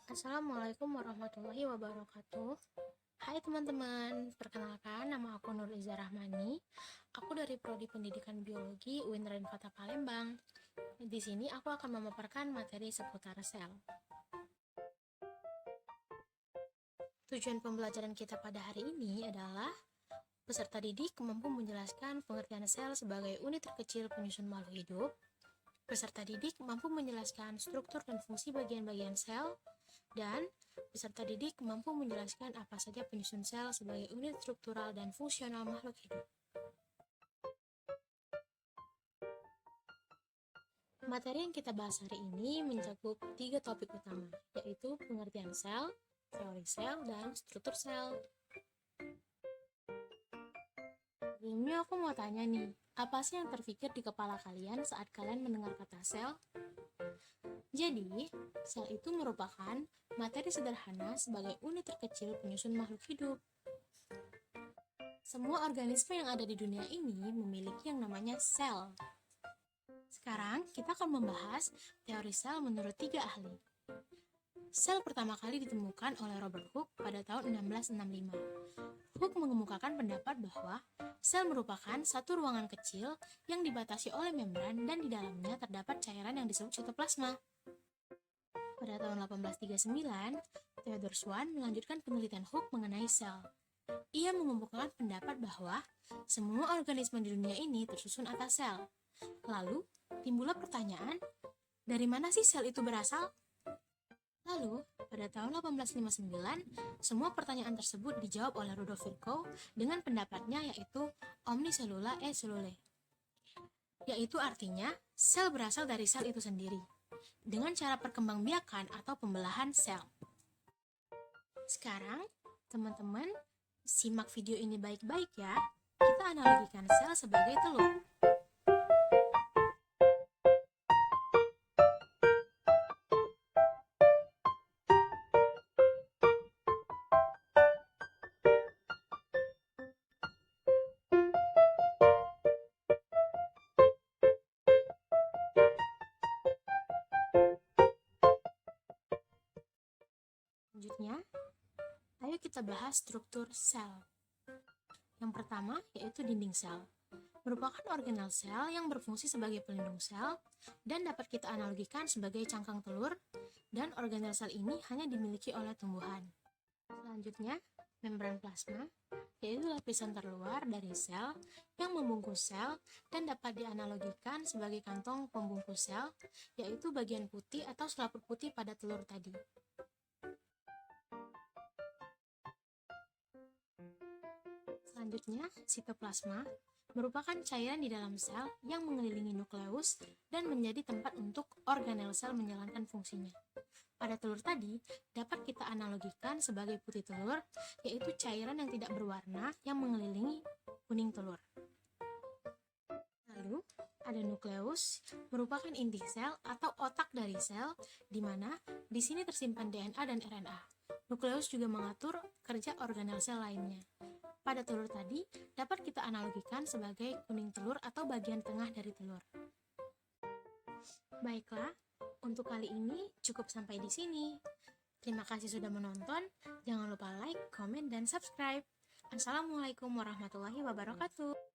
Assalamualaikum warahmatullahi wabarakatuh. Hai teman-teman, perkenalkan nama aku Nur Iza Rahmani. Aku dari Prodi Pendidikan Biologi UIN Kota Palembang. Di sini aku akan memaparkan materi seputar sel. Tujuan pembelajaran kita pada hari ini adalah peserta didik mampu menjelaskan pengertian sel sebagai unit terkecil penyusun makhluk hidup. Peserta didik mampu menjelaskan struktur dan fungsi bagian-bagian sel, dan peserta didik mampu menjelaskan apa saja penyusun sel sebagai unit struktural dan fungsional makhluk hidup. Materi yang kita bahas hari ini mencakup 3 topik utama, yaitu pengertian sel, teori sel, dan struktur sel. Sebelumnya aku mau tanya nih, apa sih yang terpikir di kepala kalian saat kalian mendengar kata sel? Jadi, sel itu merupakan materi sederhana sebagai unit terkecil penyusun makhluk hidup. Semua organisme yang ada di dunia ini memiliki yang namanya sel. Sekarang, kita akan membahas teori sel menurut 3 ahli. Sel pertama kali ditemukan oleh Robert Hooke pada tahun 1665. Hooke mengemukakan pendapat bahwa sel merupakan satu ruangan kecil yang dibatasi oleh membran dan di dalamnya terdapat cairan yang disebut sitoplasma. Pada tahun 1839, Theodor Swan melanjutkan penelitian Hooke mengenai sel. Ia mengemukakan pendapat bahwa semua organisme di dunia ini tersusun atas sel. Lalu, timbullah pertanyaan, dari mana sih sel itu berasal? Lalu, pada tahun 1859, semua pertanyaan tersebut dijawab oleh Rudolf Virchow dengan pendapatnya yaitu omnicellula e cellulae. Yaitu artinya, sel berasal dari sel itu sendiri, dengan cara perkembangbiakan atau pembelahan sel. Sekarang, teman-teman, simak video ini baik-baik ya. Kita analogikan sel sebagai telur. Selanjutnya, ayo kita bahas struktur sel. Yang pertama yaitu dinding sel. Merupakan organel sel yang berfungsi sebagai pelindung sel dan dapat kita analogikan sebagai cangkang telur, dan organel sel ini hanya dimiliki oleh tumbuhan. Selanjutnya, membran plasma, yaitu lapisan terluar dari sel yang membungkus sel dan dapat dianalogikan sebagai kantong pembungkus sel, yaitu bagian putih atau selaput putih pada telur tadi. Selanjutnya, sitoplasma merupakan cairan di dalam sel yang mengelilingi nukleus dan menjadi tempat untuk organel sel menjalankan fungsinya. Pada telur tadi, dapat kita analogikan sebagai putih telur, yaitu cairan yang tidak berwarna yang mengelilingi kuning telur. Lalu, ada nukleus, merupakan inti sel atau otak dari sel, di mana di sini tersimpan DNA dan RNA. Nukleus juga mengatur kerja organel sel lainnya. Pada telur tadi, dapat kita analogikan sebagai kuning telur atau bagian tengah dari telur. Baiklah, untuk kali ini cukup sampai di sini. Terima kasih sudah menonton. Jangan lupa like, komen, dan subscribe. Assalamualaikum warahmatullahi wabarakatuh.